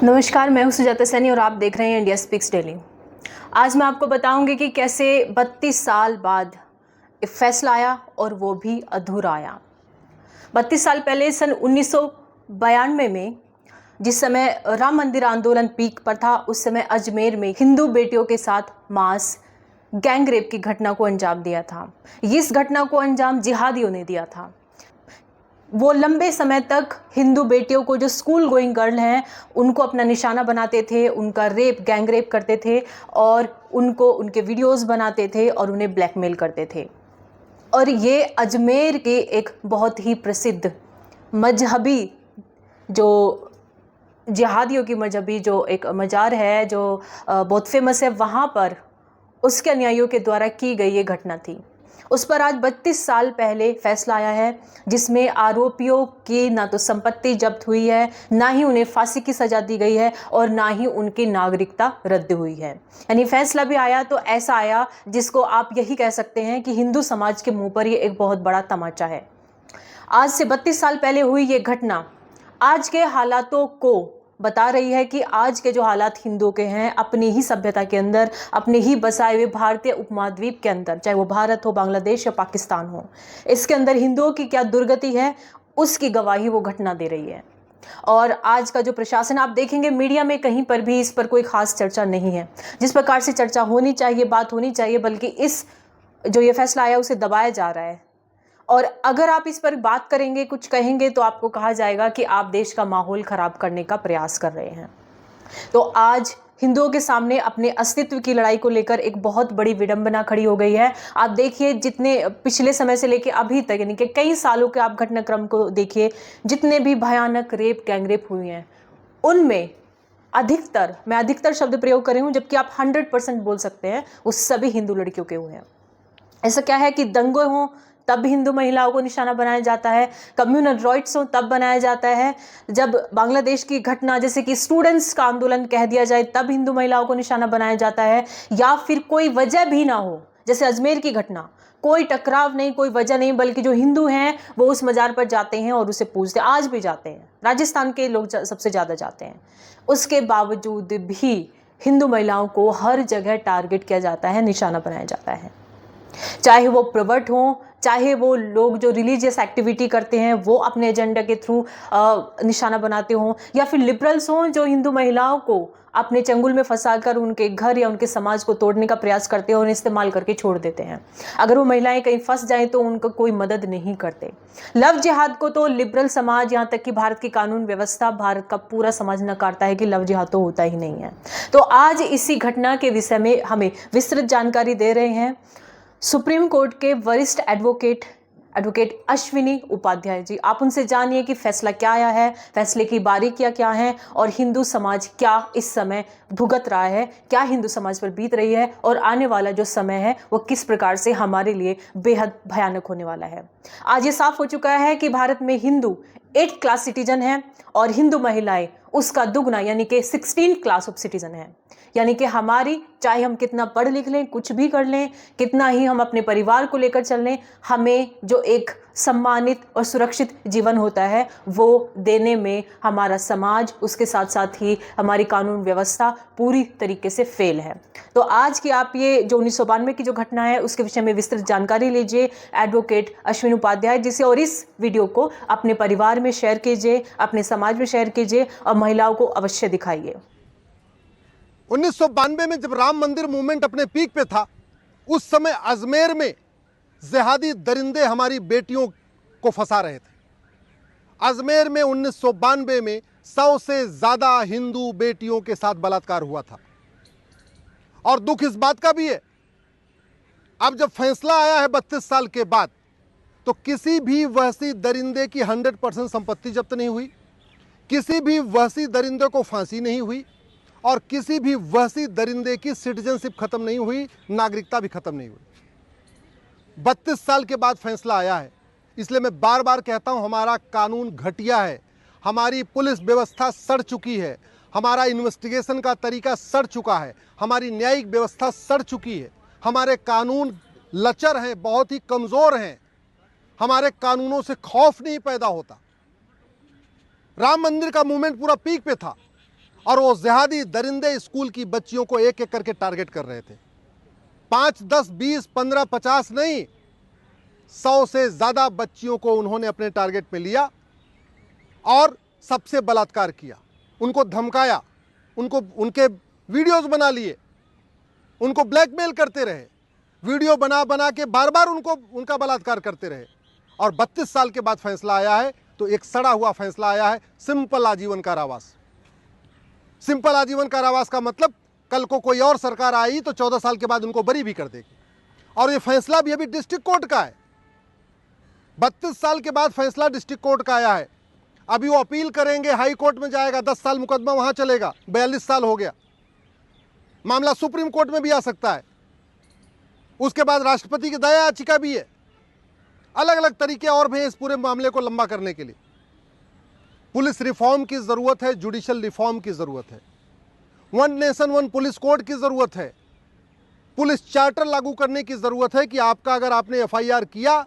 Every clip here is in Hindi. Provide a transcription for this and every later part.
नमस्कार, मैं हूं सुजाता सैनी और आप देख रहे हैं इंडिया स्पीक्स डेली। आज मैं आपको बताऊंगी कि कैसे 32 साल बाद एक फैसला आया और वो भी अधूरा आया। 32 साल पहले सन 1992 में जिस समय राम मंदिर आंदोलन पीक पर था, उस समय अजमेर में हिंदू बेटियों के साथ मास गैंग रेप की घटना को अंजाम दिया था। इस घटना को अंजाम जिहादियों ने दिया था। वो लंबे समय तक हिंदू बेटियों को, जो स्कूल गोइंग गर्ल हैं, उनको अपना निशाना बनाते थे, उनका गैंग रेप करते थे और उनको उनके वीडियोस बनाते थे और उन्हें ब्लैकमेल करते थे। और ये अजमेर के एक बहुत ही प्रसिद्ध मजहबी, जो जिहादियों की मजहबी जो एक मज़ार है, जो बहुत फेमस है, वहाँ पर उसके अनुयायियों के द्वारा की गई ये घटना थी। उस पर आज 32 साल पहले फैसला आया है, जिसमें आरोपियों की ना तो संपत्ति जब्त हुई है, ना ही उन्हें फांसी की सजा दी गई है और ना ही उनकी नागरिकता रद्द हुई है। यानी फैसला भी आया तो ऐसा आया जिसको आप यही कह सकते हैं कि हिंदू समाज के मुंह पर ये एक बहुत बड़ा तमाचा है। आज से 32 साल पहले हुई ये घटना आज के हालातों को बता रही है कि आज के जो हालात हिंदुओं के हैं, अपनी ही सभ्यता के अंदर, अपने ही बसाए हुए भारतीय उपमहाद्वीप के अंदर, चाहे वो भारत हो, बांग्लादेश या पाकिस्तान हो, इसके अंदर हिंदुओं की क्या दुर्गति है, उसकी गवाही वो घटना दे रही है। और आज का जो प्रशासन, आप देखेंगे मीडिया में कहीं पर भी इस पर कोई खास चर्चा नहीं है। जिस प्रकार से चर्चा होनी चाहिए, बात होनी चाहिए, बल्कि इस जो ये फैसला आया उसे दबाया जा रहा है। और अगर आप इस पर बात करेंगे, कुछ कहेंगे, तो आपको कहा जाएगा कि आप देश का माहौल खराब करने का प्रयास कर रहे हैं। तो आज हिंदुओं के सामने अपने अस्तित्व की लड़ाई को लेकर एक बहुत बड़ी विडंबना खड़ी हो गई है। आप देखिए, जितने पिछले समय से लेकर अभी तक, यानी कि कई सालों के आप घटनाक्रम को देखिए, जितने भी भयानक गैंग रेप हुए हैं, उनमें अधिकतर, मैं अधिकतर शब्द प्रयोग कर रही हूँ, जबकि आप 100% बोल सकते हैं, वो सभी हिंदू लड़कियों के हुए हैं। ऐसा क्या है कि दंगे हों तब हिंदू महिलाओं को निशाना बनाया जाता है, कम्युनल राइट्स हो तब बनाया जाता है, जब बांग्लादेश की घटना जैसे कि स्टूडेंट्स का आंदोलन कह दिया जाए तब हिंदू महिलाओं को निशाना बनाया जाता है, या फिर कोई वजह भी ना हो, जैसे अजमेर की घटना, कोई टकराव नहीं, कोई वजह नहीं, बल्कि जो हिंदू हैं वो उस मज़ार पर जाते हैं और उसे पूजते हैं। आज भी जाते हैं, राजस्थान के लोग सबसे ज़्यादा जाते हैं। उसके बावजूद भी हिंदू महिलाओं को हर जगह टारगेट किया जाता है, निशाना बनाया जाता है। चाहे वो प्रवर्ट हों, चाहे वो लोग जो रिलीजियस एक्टिविटी करते हैं वो अपने एजेंडा के थ्रू निशाना बनाते हों, या फिर लिबरल्स हों जो हिंदू महिलाओं को अपने चंगुल में फंसाकर उनके घर या उनके समाज को तोड़ने का प्रयास करते हैं और इस्तेमाल करके छोड़ देते हैं। अगर वो महिलाएं कहीं फंस जाएं तो उनको कोई मदद नहीं करते। लव जिहाद को तो लिबरल समाज, यहाँ तक कि भारत की कानून व्यवस्था, भारत का पूरा समाज नकारता है कि लव जिहाद तो होता ही नहीं है। तो आज इसी घटना के विषय में हमें विस्तृत जानकारी दे रहे हैं सुप्रीम कोर्ट के वरिष्ठ एडवोकेट अश्विनी उपाध्याय जी। आप उनसे जानिए कि फैसला क्या आया है, फैसले की बारीकियां क्या हैं और हिंदू समाज क्या इस समय भुगत रहा है, क्या हिंदू समाज पर बीत रही है और आने वाला जो समय है वो किस प्रकार से हमारे लिए बेहद भयानक होने वाला है। आज ये साफ हो चुका है कि भारत में हिंदू 8th क्लास सिटीजन है और हिंदू महिलाएं उसका दुगना, यानी कि 16th क्लास ऑफ सिटीजन है। यानी कि हमारी, चाहे हम कितना पढ़ लिख लें, कुछ भी कर लें, कितना ही हम अपने परिवार को लेकर चल लें, हमें जो एक सम्मानित और सुरक्षित जीवन होता है वो देने में हमारा समाज, उसके साथ साथ ही हमारी कानून व्यवस्था पूरी तरीके से फेल है। तो आज की आप ये जो 1992 की जो घटना है उसके विषय में विस्तृत जानकारी लीजिए एडवोकेट अश्विनी उपाध्याय जी से, और इस वीडियो को अपने परिवार में शेयर कीजिए, अपने समाज में शेयर कीजिए और महिलाओं को अवश्य दिखाइए। 1992 में जब राम मंदिर मूवमेंट अपने पीक पे था, उस समय अजमेर में जिहादी दरिंदे हमारी बेटियों को फंसा रहे थे। अजमेर में 1992 में 100 से ज़्यादा हिंदू बेटियों के साथ बलात्कार हुआ था। और दुख इस बात का भी है, अब जब फैसला आया है 32 साल के बाद, तो किसी भी वहशी दरिंदे की 100% संपत्ति जब्त नहीं हुई, किसी भी वहशी दरिंदे को फांसी नहीं हुई और किसी भी वहशी दरिंदे की सिटीजनशिप खत्म नहीं हुई, नागरिकता भी खत्म नहीं हुई। 32 साल के बाद फैसला आया है, इसलिए मैं बार बार कहता हूं, हमारा कानून घटिया है, हमारी पुलिस व्यवस्था सड़ चुकी है, हमारा इन्वेस्टिगेशन का तरीका सड़ चुका है, हमारी न्यायिक व्यवस्था सड़ चुकी है, हमारे कानून लचर हैं, बहुत ही कमज़ोर हैं, हमारे कानूनों से खौफ नहीं पैदा होता। राम मंदिर का मूवमेंट पूरा पीक पे था और वो जिहादी दरिंदे स्कूल की बच्चियों को एक एक करके टारगेट कर रहे थे। 5, 10, 20, 15, 50 नहीं, 100 से ज़्यादा बच्चियों को उन्होंने अपने टारगेट में लिया और सबसे बलात्कार किया, उनको धमकाया, उनके वीडियोस बना लिए, उनको ब्लैकमेल करते रहे, वीडियो बना बना के बार बार उनका बलात्कार करते रहे। और 32 साल के बाद फैसला आया है, तो एक सड़ा हुआ फैसला आया है, सिंपल आजीवन कारावास। सिंपल आजीवन कारावास का मतलब कल को कोई और सरकार आई तो 14 साल के बाद उनको बरी भी कर देगी। और ये फैसला भी अभी डिस्ट्रिक्ट कोर्ट का है, 32 साल के बाद फैसला डिस्ट्रिक्ट कोर्ट का आया है। अभी वो अपील करेंगे, हाई कोर्ट में जाएगा, 10 साल मुकदमा वहां चलेगा, 42 साल हो गया, मामला सुप्रीम कोर्ट में भी आ सकता है। उसके बाद राष्ट्रपति की दया याचिका भी है, अलग अलग तरीके और भी हैं इस पूरे मामले को लंबा करने के लिए। पुलिस रिफॉर्म की जरूरत है, जुडिशियल रिफॉर्म की जरूरत है, one nation one police code की जरूरत है, पुलिस चार्टर लागू करने की जरूरत है कि अगर आपने एफआईआर किया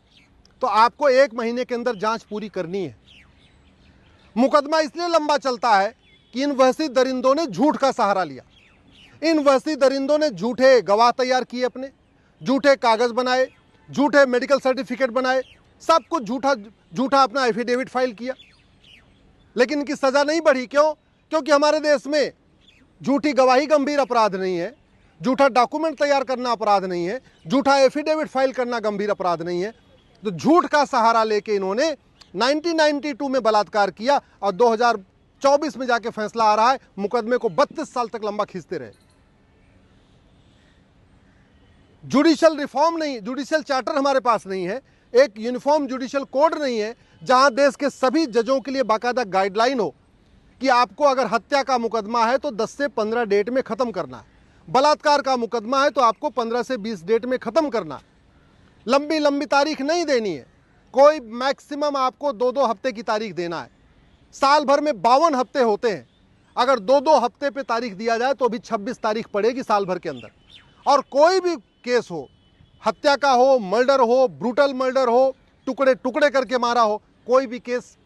तो आपको 1 महीने के अंदर जांच पूरी करनी है। मुकदमा इसलिए लंबा चलता है कि इन वहशी दरिंदों ने झूठ का सहारा लिया। इन वहशी दरिंदों ने झूठे गवाह तैयार किए, अपने झूठे कागज बनाए, झूठे मेडिकल सर्टिफिकेट बनाए, सब कुछ झूठा अपना एफिडेविट फाइल किया, लेकिन इनकी सजा नहीं बढ़ी। क्यों? क्योंकि हमारे देश में झूठी गवाही गंभीर अपराध नहीं है, झूठा डॉक्यूमेंट तैयार करना अपराध नहीं है, झूठा एफिडेविट फाइल करना गंभीर अपराध नहीं है। तो झूठ का सहारा लेके इन्होंने 1992 में बलात्कार किया और 2024 में जाके फैसला आ रहा है, मुकदमे को 32 साल तक लंबा खींचते रहे। जुडिशियल रिफॉर्म नहीं, जुडिशियल चार्टर हमारे पास नहीं है, एक यूनिफॉर्म जुडिशियल कोड नहीं है जहां देश के सभी जजों के लिए बाकायदा गाइडलाइन हो कि आपको अगर हत्या का मुकदमा है तो 10 से 15 डेट में खत्म करना है, बलात्कार का मुकदमा है तो आपको 15 से 20 डेट में खत्म करना है। लंबी लंबी तारीख नहीं देनी है, कोई मैक्सिमम आपको 2-2 हफ्ते की तारीख देना है। साल भर में 52 हफ्ते होते हैं, अगर 2-2 हफ्ते पे तारीख दिया जाए तो अभी 26 तारीख पड़ेगी साल भर के अंदर। और कोई भी केस हो, हत्या का हो, मर्डर हो, ब्रूटल मर्डर हो, टुकड़े टुकड़े करके मारा हो, कोई भी केस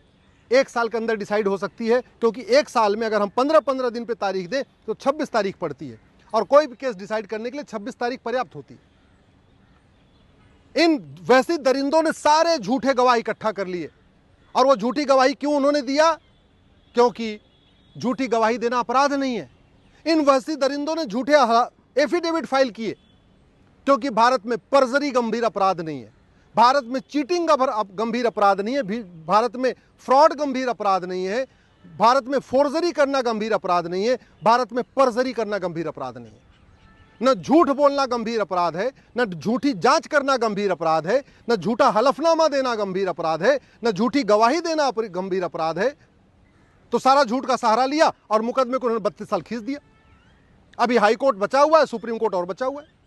1 साल के अंदर डिसाइड हो सकती है, क्योंकि 1 साल में अगर हम 15-15 दिन पे तारीख दें तो 26 तारीख पड़ती है, और कोई भी केस डिसाइड करने के लिए 26 तारीख पर्याप्त होती है। इन वैसी दरिंदों ने सारे झूठे गवाह इकट्ठा कर लिए, और वो झूठी गवाही क्यों उन्होंने दिया? क्योंकि झूठी गवाही देना अपराध नहीं है। इन वैसी दरिंदों ने झूठे एफिडेविट फाइल किए, क्योंकि भारत में परजरी गंभीर अपराध नहीं है, भारत में चीटिंग गंभीर अपराध नहीं है, भारत में फ्रॉड गंभीर अपराध नहीं है, भारत में फोर्जरी करना गंभीर अपराध नहीं है, भारत में परजरी करना गंभीर अपराध नहीं है। न झूठ बोलना गंभीर अपराध है, न झूठी जांच करना गंभीर अपराध है, न झूठा हलफनामा देना गंभीर अपराध है, न झूठी गवाही देना गंभीर अपराध है। तो सारा झूठ का सहारा लिया और मुकदमे को उन्होंने 32 साल खींच दिया। अभी हाई कोर्ट बचा हुआ है, सुप्रीम कोर्ट और बचा हुआ है।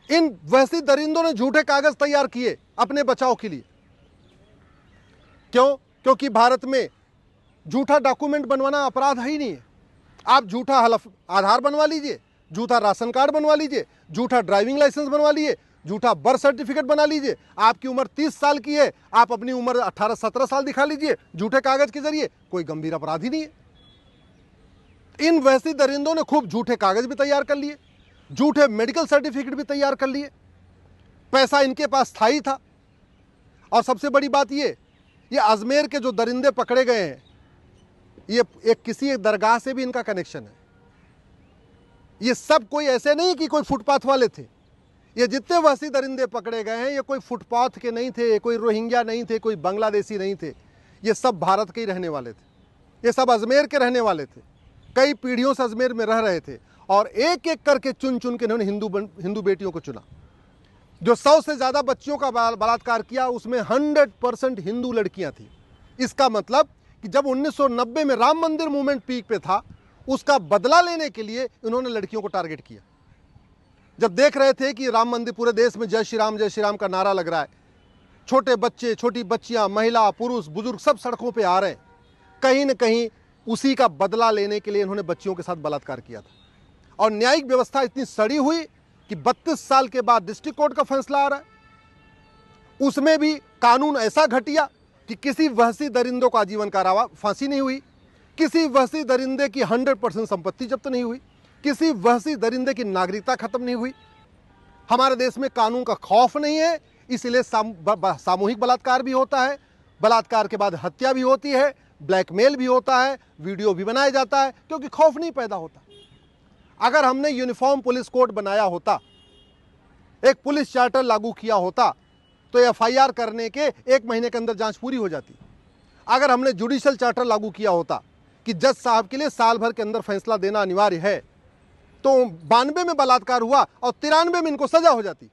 इन वैसी दरिंदों ने झूठे कागज तैयार किए अपने बचाव के लिए। क्यों? क्योंकि भारत में झूठा डॉक्यूमेंट बनवाना अपराध है ही नहीं है। आप झूठा आधार बनवा लीजिए, झूठा राशन कार्ड बनवा लीजिए, झूठा ड्राइविंग लाइसेंस बनवा लीजिए, झूठा बर्थ सर्टिफिकेट बना लीजिए। आपकी उम्र 30 साल की है, आप अपनी उम्र 18-17 साल दिखा लीजिए झूठे कागज के जरिए, कोई गंभीर अपराध ही नहीं है। इन वैसी दरिंदों ने खूब झूठे कागज भी तैयार कर लिए, झूठे मेडिकल सर्टिफिकेट भी तैयार कर लिए। पैसा इनके पास स्थायी था। और सबसे बड़ी बात ये अजमेर के जो दरिंदे पकड़े गए हैं, ये किसी एक दरगाह से भी इनका कनेक्शन है। ये सब कोई ऐसे नहीं कि कोई फुटपाथ वाले थे। ये जितने वहशी दरिंदे पकड़े गए हैं, ये कोई फुटपाथ के नहीं थे, कोई रोहिंग्या नहीं थे, कोई बांग्लादेशी नहीं थे। ये सब भारत के ही रहने वाले थे, ये सब अजमेर के रहने वाले थे, कई पीढ़ियों से अजमेर में रह रहे थे। और एक एक करके चुन चुन के इन्होंने हिंदू बेटियों को चुना। जो 100 से ज़्यादा बच्चियों का बलात्कार किया, उसमें 100% हिंदू लड़कियां थी। इसका मतलब कि जब 1990 में राम मंदिर मूवमेंट पीक पे था, उसका बदला लेने के लिए इन्होंने लड़कियों को टारगेट किया। जब देख रहे थे कि राम मंदिर पूरे देश में जय श्री राम का नारा लग रहा है, छोटे बच्चे, छोटी बच्चियां, महिला, पुरुष, बुजुर्ग सब सड़कों पे आ रहे हैं, कहीं न कहीं उसी का बदला लेने के लिए इन्होंने बच्चियों के साथ बलात्कार किया था। और न्यायिक व्यवस्था इतनी सड़ी हुई कि 32 साल के बाद डिस्ट्रिक्ट कोर्ट का फैसला आ रहा है, उसमें भी कानून ऐसा घटिया कि किसी वहशी दरिंदों को आजीवन कारावास, फांसी नहीं हुई, किसी वहशी दरिंदे की 100% संपत्ति जब्त नहीं हुई, किसी वहशी दरिंदे की नागरिकता खत्म नहीं हुई। हमारे देश में कानून का खौफ नहीं है, इसलिए सामूहिक बलात्कार भी होता है, बलात्कार के बाद हत्या भी होती है, ब्लैकमेल भी होता है, वीडियो भी बनाया जाता है, क्योंकि खौफ नहीं पैदा होता। अगर हमने यूनिफॉर्म पुलिस कोड बनाया होता, एक पुलिस चार्टर लागू किया होता, तो एफआईआर करने के 1 महीने के अंदर जांच पूरी हो जाती। अगर हमने जुडिशियल चार्टर लागू किया होता कि जज साहब के लिए साल भर के अंदर फैसला देना अनिवार्य है, तो 92 में बलात्कार हुआ और 93 में इनको सजा हो जाती,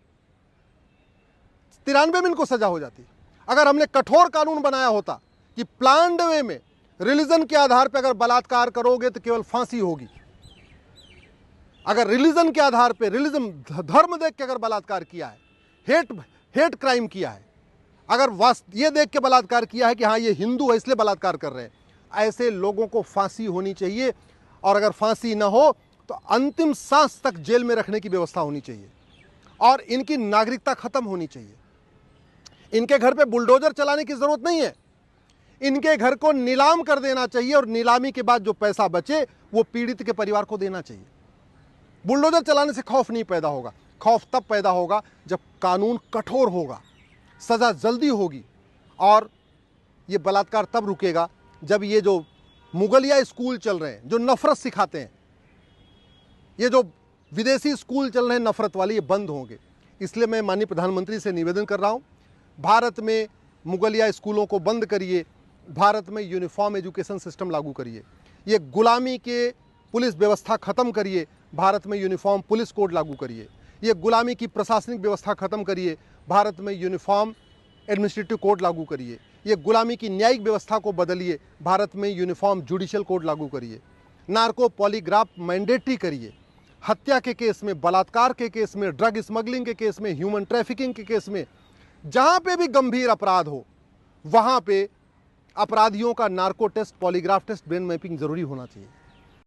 93 में इनको सजा हो जाती। अगर हमने कठोर कानून बनाया होता कि प्लान्ड वे में रिलीजन के आधार पर अगर बलात्कार करोगे तो केवल फांसी होगी, अगर रिलीजन के आधार पे, रिलीजन धर्म देख के अगर बलात्कार किया है, हेट क्राइम किया है, अगर ये देख के बलात्कार किया है कि हाँ ये हिंदू है इसलिए बलात्कार कर रहे हैं, ऐसे लोगों को फांसी होनी चाहिए। और अगर फांसी ना हो तो अंतिम सांस तक जेल में रखने की व्यवस्था होनी चाहिए और इनकी नागरिकता खत्म होनी चाहिए। इनके घर पे बुलडोजर चलाने की जरूरत नहीं है, इनके घर को नीलाम कर देना चाहिए और नीलामी के बाद जो पैसा बचे वो पीड़ित के परिवार को देना चाहिए। बुलडोजर चलाने से खौफ नहीं पैदा होगा, खौफ तब पैदा होगा जब कानून कठोर होगा, सज़ा जल्दी होगी, और ये बलात्कार तब रुकेगा जब ये जो मुगलिया स्कूल चल रहे हैं जो नफरत सिखाते हैं, ये जो विदेशी स्कूल चल रहे हैं नफरत वाले, ये बंद होंगे। इसलिए मैं माननीय प्रधानमंत्री से निवेदन कर रहा हूँ, भारत में मुगलिया स्कूलों को बंद करिए, भारत में यूनिफॉर्म एजुकेशन सिस्टम लागू करिए, ये गुलामी के पुलिस व्यवस्था ख़त्म करिए, भारत में यूनिफॉर्म पुलिस कोड लागू करिए, ये गुलामी की प्रशासनिक व्यवस्था ख़त्म करिए, भारत में यूनिफॉर्म एडमिनिस्ट्रेटिव कोड लागू करिए, ये गुलामी की न्यायिक व्यवस्था को बदलिए, भारत में यूनिफॉर्म जुडिशियल कोड लागू करिए, नार्को पॉलीग्राफ मैंडेटरी करिए, हत्या के केस में, बलात्कार के केस में, ड्रग स्मगलिंग के केस में, ह्यूमन ट्रैफिकिंग के केस में, जहाँ पे भी गंभीर अपराध हो वहाँ पे अपराधियों का narco test, polygraph test, brain mapping जरूरी होना चाहिए।